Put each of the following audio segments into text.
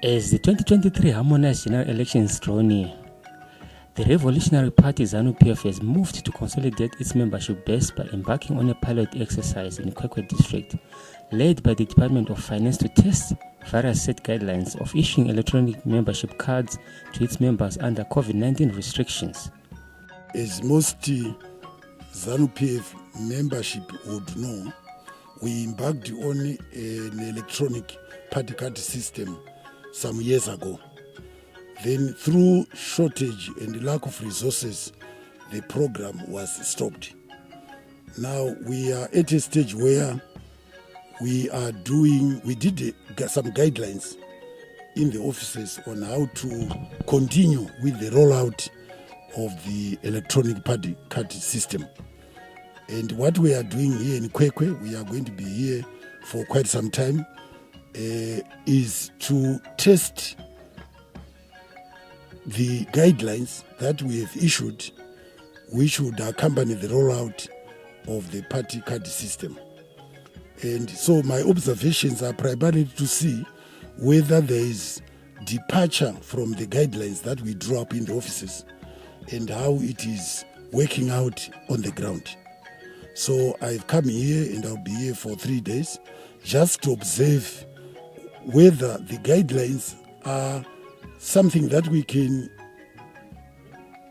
As the 2023 harmonized general elections draw near, the Revolutionary Party ZANU PF has moved to consolidate its membership base by embarking on a pilot exercise in Kwekwe district, led by the Department of Finance to test various set guidelines of issuing electronic membership cards to its members under COVID-19 restrictions. As most ZANU PF membership would know, we embarked on an electronic party card system some years ago. Then through shortage and lack of resources, the program was stopped. Now we are at a stage where we did some guidelines in the offices on how to continue with the rollout of the electronic party card system. And what we are doing here in Kwekwe, we are going to be here for quite some time, is to test the guidelines that we have issued, which would accompany the rollout of the party card system. And so my observations are primarily to see whether there is departure from the guidelines that we draw up in the offices and how it is working out on the ground. So I've come here and I'll be here for 3 days just to observe whether the guidelines are something that we can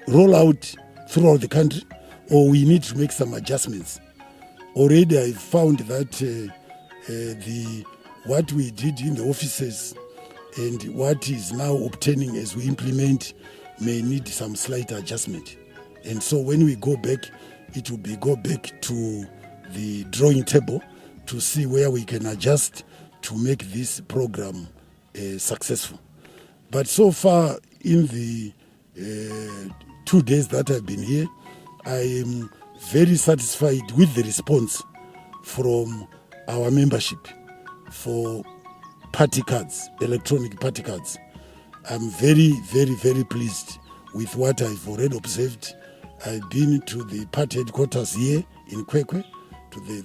roll out throughout the country or we need to make some adjustments. Already I found that what we did in the offices and what is now obtaining as we implement may need some slight adjustment. And so when we go back, it will be go back to the drawing table to see where we can adjust to make this program successful. But so far in the 2 days that I've been here, I am very satisfied with the response from our membership for party cards, electronic party cards. I'm very, very, very pleased with what I've already observed. I've been to the party headquarters here in Kwekwe,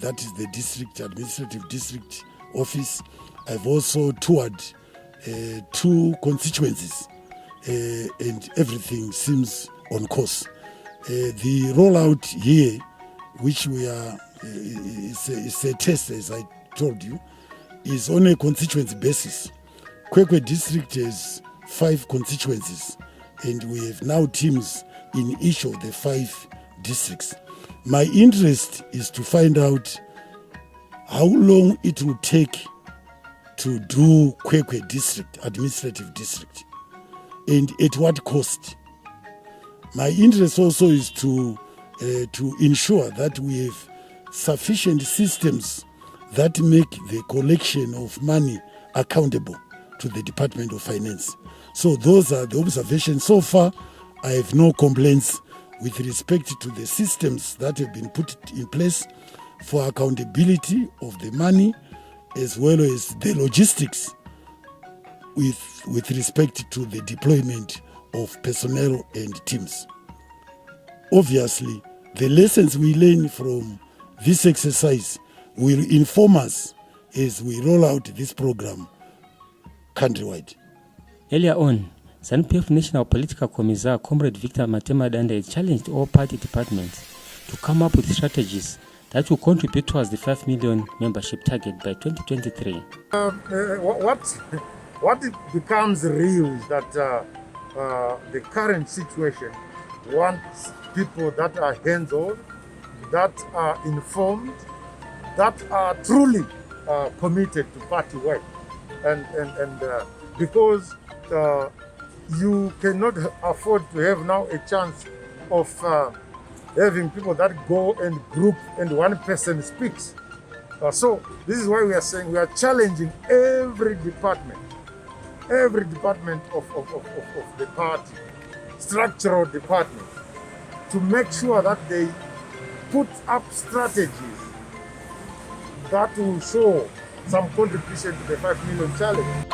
that is the district administrative district office. I've also toured 2 constituencies and everything seems on course. The rollout here, which we are, is a test, as I told you, is on a constituency basis. Kwekwe district has 5 constituencies and we have now teams in each of the 5 districts. My interest is to find out how long it will take to do Kwekwe district, administrative district, and at what cost. My interest also is to ensure that we have sufficient systems that make the collection of money accountable to the Department of Finance. So those are the observations. So far, I have no complaints with respect to the systems that have been put in place for accountability of the money as well as the logistics with respect to the deployment of personnel and teams. Obviously, the lessons we learn from this exercise will inform us as we roll out this program countrywide. Earlier on, ZANU PF National Political Commissar Comrade Victor Matemadanda challenged all party departments to come up with strategies that will contribute towards the 5 million membership target by 2023. What becomes real is that the current situation wants people that are hands-on, that are informed, that are truly committed to party work. And because you cannot afford to have now a chance of having people that go and group and one person speaks. So this is why we are saying we are challenging every department of the party, structural department, to make sure that they put up strategies that will show some contribution to the 5 million challenge.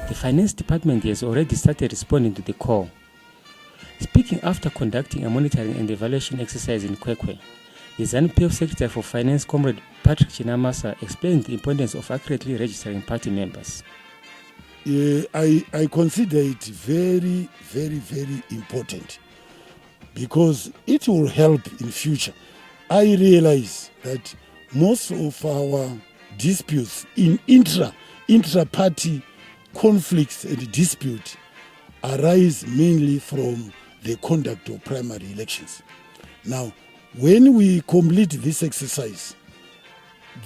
The Finance Department has already started responding to the call. Speaking after conducting a monitoring and evaluation exercise in Kwekwe, the ZANU PF Secretary for Finance, Comrade Patrick Chinamasa explained the importance of accurately registering party members. I consider it very, very, very important because it will help in future. I realize that most of our disputes in intra-party conflicts and disputes arise mainly from the conduct of primary elections. Now, when we complete this exercise,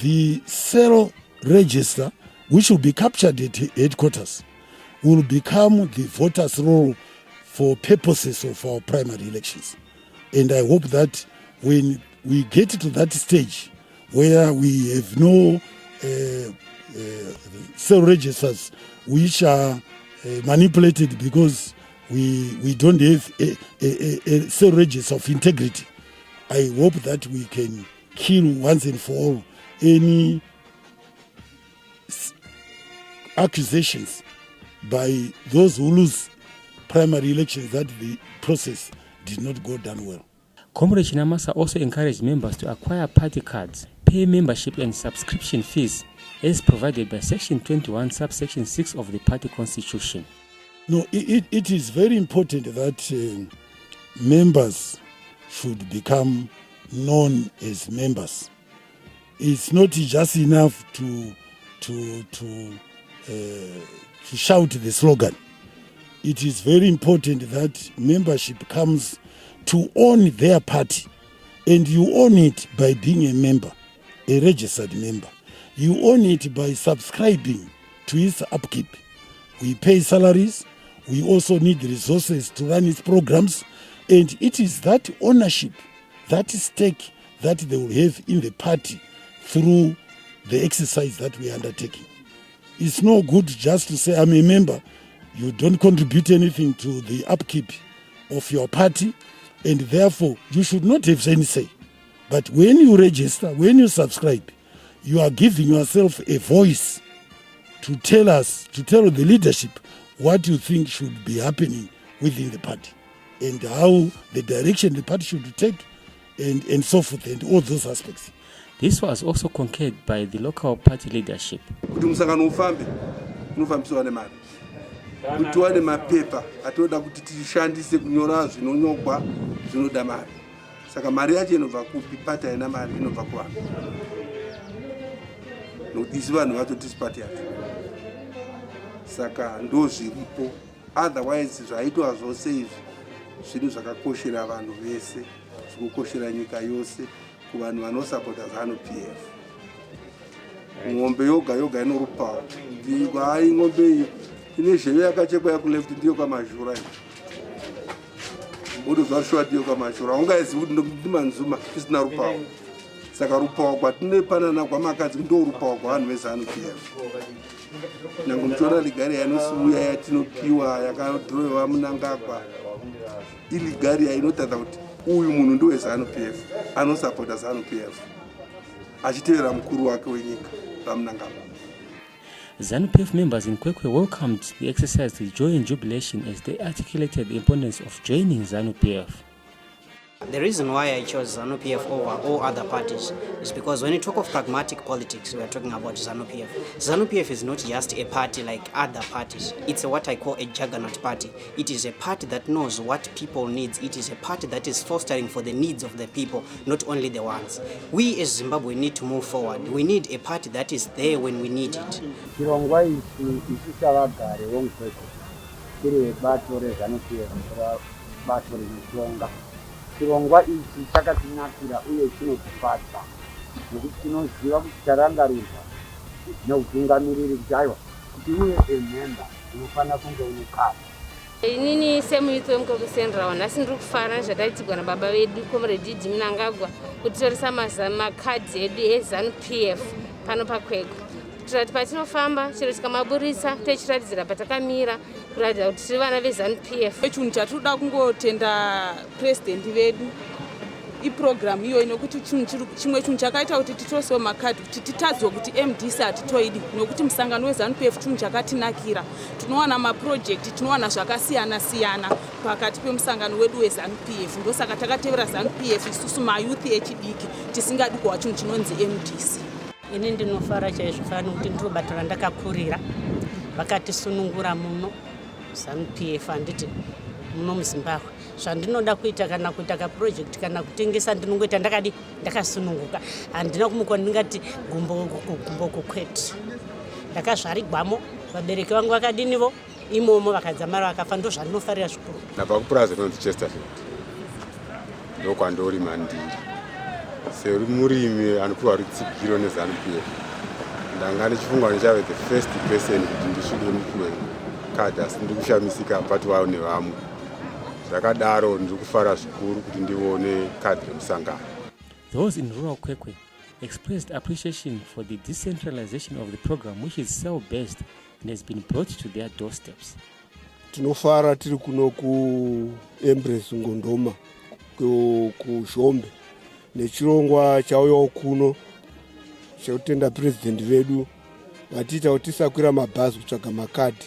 the cell register, which will be captured at headquarters, will become the voters' roll for purposes of our primary elections. And I hope that when we get to that stage where we have no cell registers which are manipulated because we don't have a cell register of integrity, I hope that we can kill once and for all any accusations by those who lose primary elections that the process did not go down well. Comrade Chinamasa also encouraged members to acquire party cards, pay membership and subscription fees as provided by Section 21, subsection 6 of the party constitution. No, it is very important that members should become known as members. It's not just enough to shout the slogan. It is very important that membership comes to own their party, and you own it by being a member, a registered member. You own it by subscribing to its upkeep. We pay salaries. We also need resources to run its programs, and it is that ownership, that stake that they will have in the party through the exercise that we are undertaking. It's no good just to say, I'm a member. You don't contribute anything to the upkeep of your party, and therefore you should not have any say. But when you register, when you subscribe, you are giving yourself a voice to tell the leadership what you think should be happening within the party and how the direction the party should take and so forth and all those aspects. This was also concurred by the local party leadership. Kuti wane mapepa atoda kuti tishandise kunyora zvinonyogwa zvinoda mari. Saka mari yacho inobva kupi? Pati haina mari, inobva kuvanhu. Nokuti isi vanhu vatotisipati yacho. Saka ndo zviripo. Otherwise zvaitwa zvose izvi zvinhu zvakakoshera vanhu vese, zvinokoshera nyika yose, kuvanhu vanosapota ZANU PF. Ng'ombe yoga yoga inorupawo. Hai ng'ombe iyi ine zheve yakachekwa yakuleft ndiyo kwamazhura iyo. Udozwa shwa ndiyo kwamazhura. Ungazi kuti ndi manzuma isina rupawo. Saka rupawo kwatinopanana kwamakadzi ndo rupawo kwavanhu veZANU PF. Nangu mchona ligari yanosiuya yatinopiwa yakadhirowewa Munangagwa. Iligari inotadza kuti uyu munhu ndiwe ZANU PF, anosapota ZANU PF. Achitevera mukuru wake wenyika paMunangagwa. ZANU PF members in Kwekwe welcomed the exercise with joy and jubilation as they articulated the importance of joining ZANU PF. The reason why I chose ZANU PF over all other parties is because when you talk of pragmatic politics, we are talking about ZANU PF. ZANU PF is not just a party like other parties. It's what I call a juggernaut party. It is a party that knows what people need. It is a party that is fostering for the needs of the people, not only the ones. We as Zimbabwe need to move forward. We need a party that is there when we need it. Chirongwa ichi chakatinakira uye chinotipatsa nekuti tinoziva kuti charangarirwa neutungamiriri kuti aiwa kuti uye ememba unofanira kunge une kadi. Inini semuyuthi wemukokisenderawo nhasi ndiri kufara zvakaitirwa nababa vedu Comrade Munangagwa kutitoresa makadhi edu eZANU PF pano paKwekwe kuitira kuti patinofamba chero chikamaburisa tochiratidzira patakamira kuratidza kuti tiri vana veZANU PF. Chinhu chatinoda kungotenda president vedu iprogram iyo inokuti chimwe chinhu chakaita kuti titosewo makadhi kuti titadzwe kuti MDC hatitoidi nokuti musangano weZANU PF chinhu chakatinakira. Tinowana maproject, tinowana zvakasiyana siyana pakati pemusangano wedu weZANU PF. Ndosaka takatevera ZANU PF isusu mayuthi echidiki tisingadi kuwa chinhu chinonzi MDC. ini ndinofara chaizvo fana nokuti ndiro bato randakakurira vakatisunungura muno ZANU PF handiti muno muZimbabwe. Zvandinoda kuita kana kuita kaprojekti kana kutengesa ndinongoita ndakasununguka. Handina kumuka ndingati gumbo kukwete. Ndakazvarigwamo vabereki vangu vakadinivo imomo vakadzamara vakafa ndo zvandinofarira zvikuru. Nabva kupurazi rinonzi Chesterfield ndokwandori mandiri. Seri murimi anopiwa rutsigiro neZANU PF. Ndanga ndichifunga ndichave the first person kuti ndisvike mupiwe kadhi asi ndiri kushamisika pati wavo nevamwe. Zvakadaro ndiri kufara zvikuru kuti ndione kadhi remusangano. Those in rural Kwekwe expressed appreciation for the decentralization of the program, which is cell-based and has been brought to their doorsteps. Tinofara tiri kuno ku Embrace Ngondoma ku Shombe nechirongwa chauyawo kuno chekutenda president vedu vatiita kuti tisakwira mabhazi kutsvaga makadhi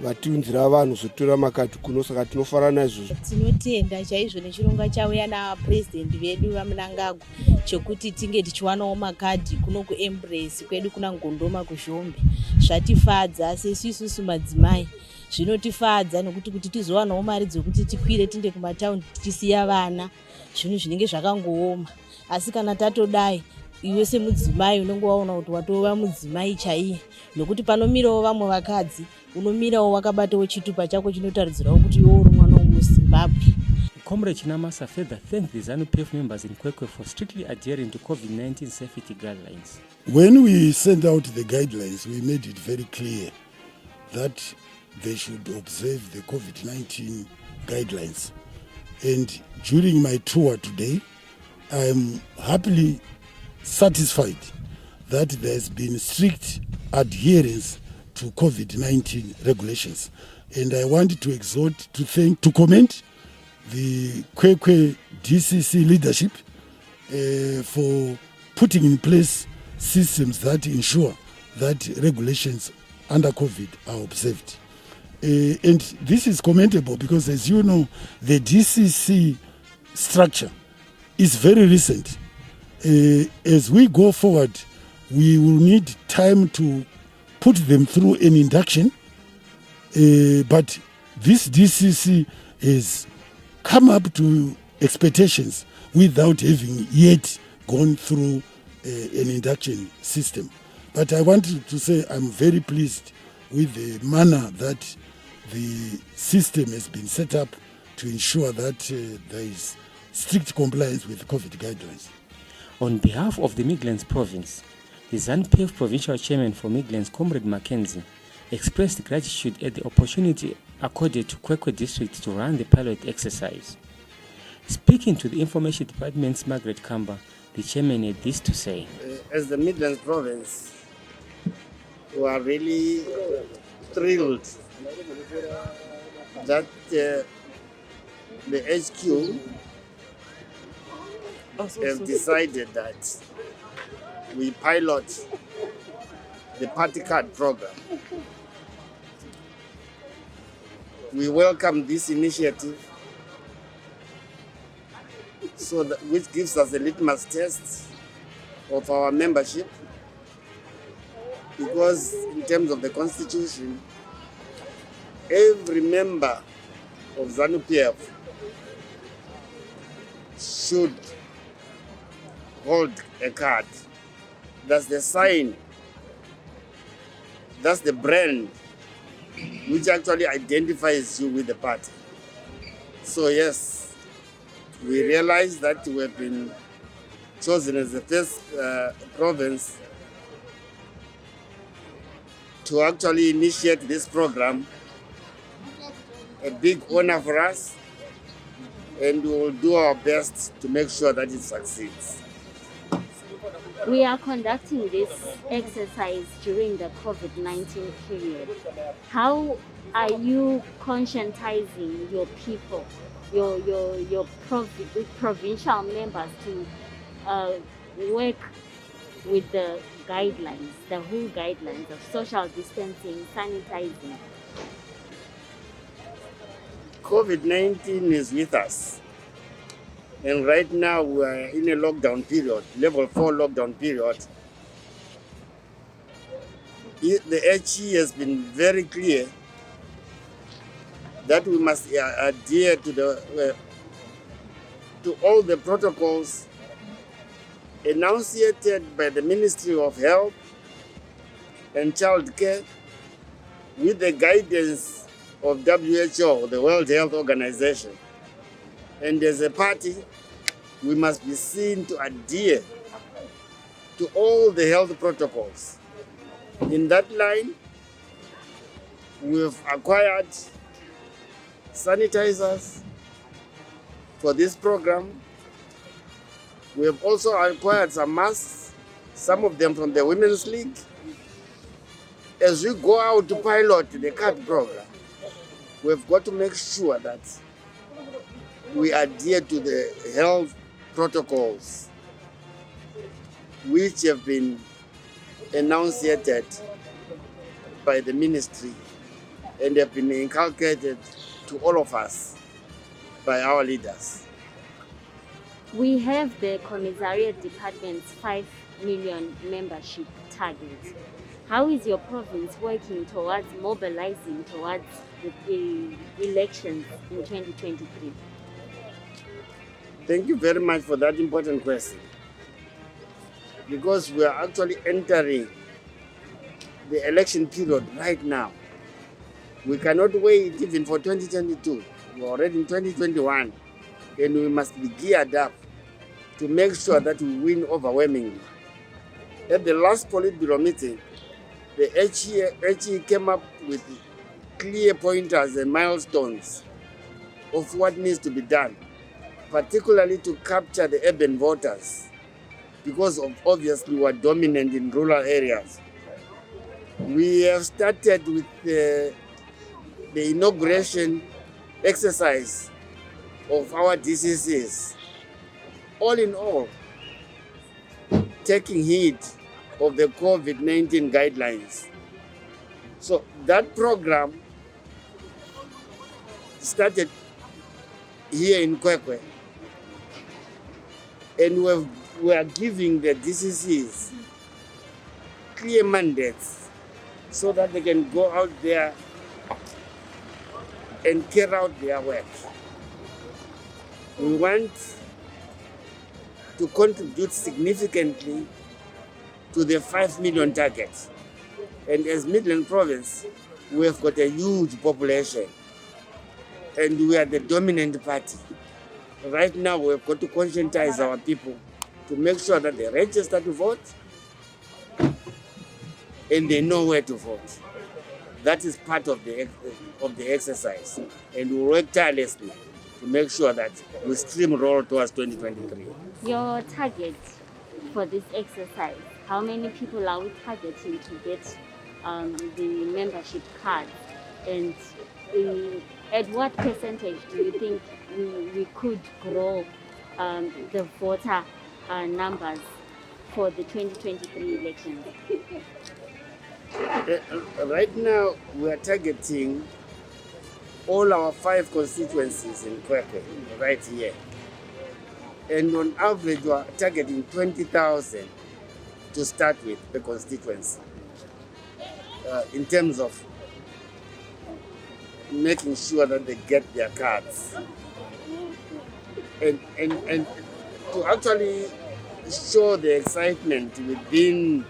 vatiunzira vanhu zotora makadhi kuno, saka tinofara naizvozvo. Tinotenda chaizvo nechirongwa chauya napresident vedu vaMnangagwa chekuti tinge tichiwanawo makadhi kuno kuEmbrace kwedu kuna Ngondoma kuShombe. Zvatifadza sesi isusu madzimai, zvinotifadza nokuti kuti tizowanawo mari dzokuti tikwire tinde kumataundi tichisiya vana zvinhu zvinenge zvakangooma. Asi kana tatodai iwe semudzimai unenge waona kuti watova mudzimai chaiye, nokuti panomirawo vamwe vakadzi unomirawo wakabatawo chitupa chako chinotaridzirawo kuti iwe uri mwana womuZimbabwe. Comrade Chinamasa further thanked the ZANU PF members in Kwekwe for strictly adhering to COVID-19 safety guidelines. When we sent out the guidelines, we made it very clear that they should observe the COVID-19 guidelines. And during my tour today, I am happily satisfied that there has been strict adherence to COVID-19 regulations. And I want to exhort, to commend the Kwekwe DCC leadership for putting in place systems that ensure that regulations under COVID are observed. And this is commendable because, as you know, the DCC structure is very recent. As we go forward, we will need time to put them through an induction. But this DCC has come up to expectations without having yet gone through an induction system. But I want to say I'm very pleased with the manner that the system has been set up to ensure that there is strict compliance with COVID guidelines. On behalf of the Midlands Province, the ZANU PF Provincial Chairman for Midlands, Comrade Mackenzie, expressed gratitude at the opportunity accorded to Kwekwe District to run the pilot exercise. Speaking to the Information Department's Margaret Kamba, the chairman had this to say. As the Midlands Province, we are really thrilled that the HQ have decided that we pilot the party card program. We welcome this initiative, which gives us a litmus test of our membership, because in terms of the Constitution, every member of ZANU PF should hold a card. That's the sign, that's the brand which actually identifies you with the party. So yes, we realize that we have been chosen as the first province to actually initiate this program. A big honor for us, and we will do our best to make sure that it succeeds. We are conducting this exercise during the COVID-19 period. How are you conscientizing your people, your provincial members to work with the guidelines, the whole guidelines of social distancing, sanitizing? COVID-19 is with us. And right now we are in a lockdown period, level 4 lockdown period. the HE has been very clear that we must adhere to all the protocols enunciated by the Ministry of Health and Child Care with the guidance of WHO, the World Health Organization. And as a party, we must be seen to adhere to all the health protocols. In that line, we've acquired sanitizers for this program. We have also acquired some masks, some of them from the Women's League. As we go out to pilot the CAD program, we've got to make sure that we adhere to the health protocols which have been enunciated by the ministry and have been inculcated to all of us by our leaders. We have the Commissariat Department's 5 million membership target. How is your province working towards mobilizing towards the elections in 2023? Thank you very much for that important question. Because we are actually entering the election period right now. We cannot wait even for 2022. We're already in 2021, and we must be geared up to make sure that we win overwhelmingly. At the last Politburo meeting, the HE came up with clear pointers and milestones of what needs to be done, particularly to capture the urban voters, because obviously we are dominant in rural areas. We have started with the inauguration exercise of our DCCs. All in all, taking heed of the COVID-19 guidelines. So that program started here in Kwekwe, and we are giving the DCCs clear mandates so that they can go out there and carry out their work. We want to contribute significantly to the 5 million target. And as Midland Province, we have got a huge population, and we are the dominant party. Right now, we've got to conscientize our people to make sure that they register to vote and they know where to vote. That is part of the exercise, and we work tirelessly to make sure that we steamroll towards 2023. Your target for this exercise, how many people are we targeting to get the membership card? And at what percentage do you think we could grow the voter numbers for the 2023 elections? Right now, we are targeting all our 5 constituencies in Kwekwe, right here. And on average, we are targeting 20,000 to start with the constituency in terms of making sure that they get their cards. And to actually show the excitement within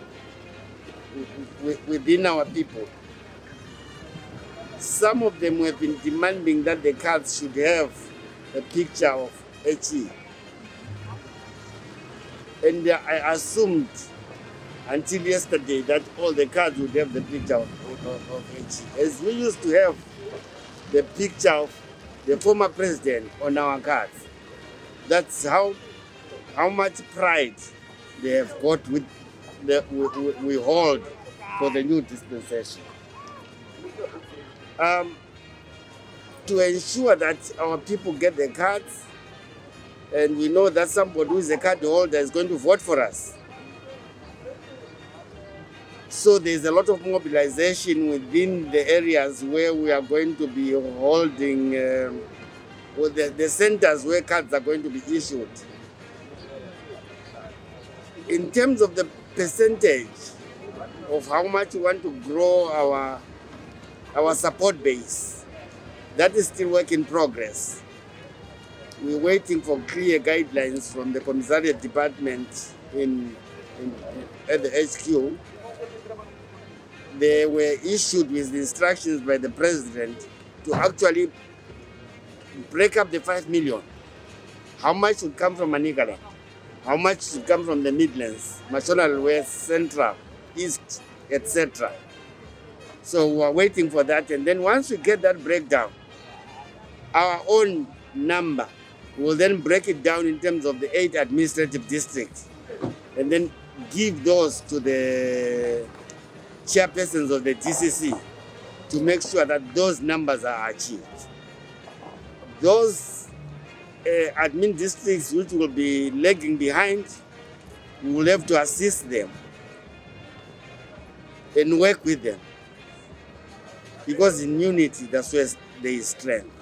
our people. Some of them have been demanding that the cards should have a picture of HE. And I assumed until yesterday that all the cards would have the picture of HE. As we used to have the picture of the former president on our cards. That's how much pride they have got with we hold for the new dispensation. To ensure that our people get their cards, and we know that somebody who is a card holder is going to vote for us. So there's a lot of mobilization within the areas where we are going to be holding, the centers where cards are going to be issued. In terms of the percentage, of how much we want to grow our support base. That is still work in progress. We're waiting for clear guidelines from the Commissariat Department at the HQ. They were issued with the instructions by the President to actually break up the 5 million. How much should come from Manicaland? How much should come from the Midlands, Mashonaland West, Central, East, etc. So we're waiting for that. And then once we get that breakdown, our own number will then break it down in terms of the 8 administrative districts and then give those to the chairpersons of the DCC to make sure that those numbers are achieved. Those admin districts which will be lagging behind, we will have to assist them and work with them, because in unity, that's where there is strength.